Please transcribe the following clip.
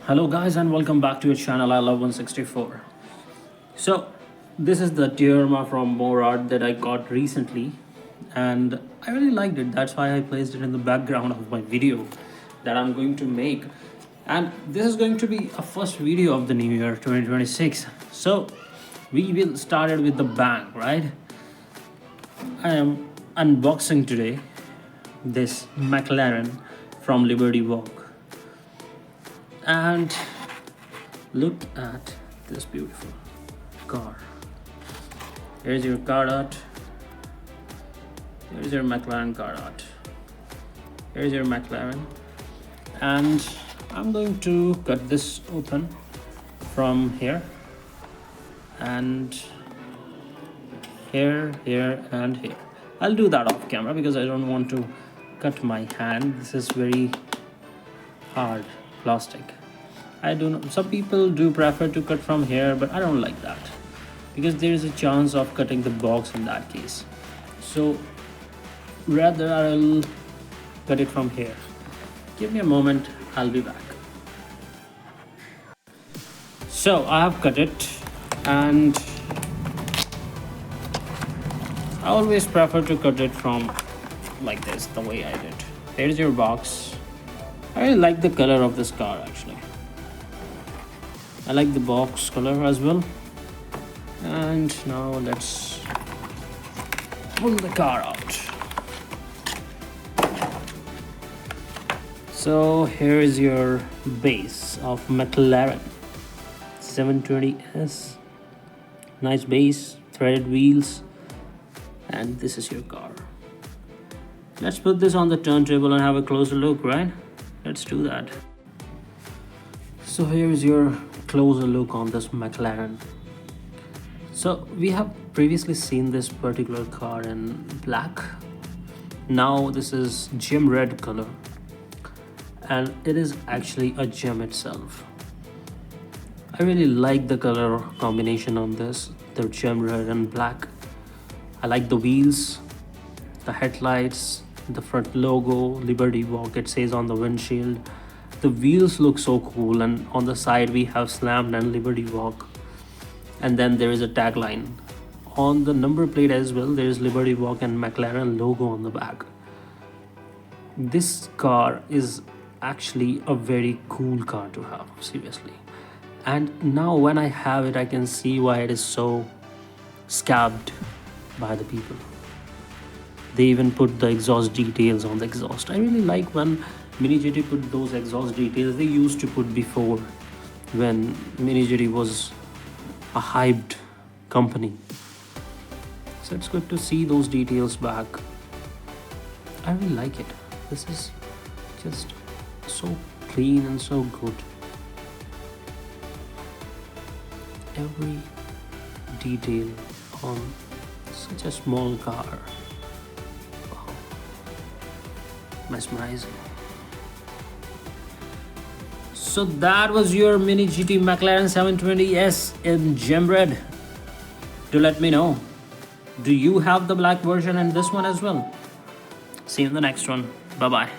Hello guys and welcome back to your channel. I love 164. So this is the diorama from Morad that I got recently and I really liked it. That's why I placed it in the background of my video that I'm going to make. And this is going to be a first video of the new year 2026. So we will start it with the bang, right? I am unboxing today this McLaren from Liberty Walk. And look at this beautiful car. Here's your car art. Here's your McLaren car art. Here's your McLaren. And I'm going to cut this open from here and here, and here. I'll do that off camera because I don't want to cut my hand. This is very hard plastic. I do know some people do prefer to cut from here, but I don't like that because there is a chance of cutting the box in that case. So rather I'll cut it from here. Give me a moment, I'll be back. So I have cut it and I always prefer to cut it from like this, the way I did. Here's your box. I really like the color of this car actually. I like the box color as well. And now let's pull the car out. So here is your base of McLaren 720S. Nice base, threaded wheels, and this is your car. Let's put this on the turntable and have a closer look, right? Let's do that. So here's your closer look on this McLaren. So we have previously seen this particular car in black. Now this is gem red color, and it is actually a gem itself. I really like the color combination on this, the gem red and black. I like the wheels, the headlights, the front logo, Liberty Walk, it says on the windshield. The wheels look so cool, and on the side we have slammed and Liberty Walk, and then there is a tagline. On the number plate as well, there is Liberty Walk and McLaren logo on the back. This car is actually a very cool car to have, seriously. And now when I have it, I can see why it is so scabbed by the people. They even put the exhaust details on the exhaust. I really like when Mini GT put those exhaust details they used to put before, when Mini GT was a hyped company. So it's good to see those details back. I really like it. This is just so clean and so good. Every detail on such a small car. Mesmerizing. So that was your Mini GT McLaren 720S in gem red. Do let me know, do you have the black version and this one as well? See you in the next one. Bye bye.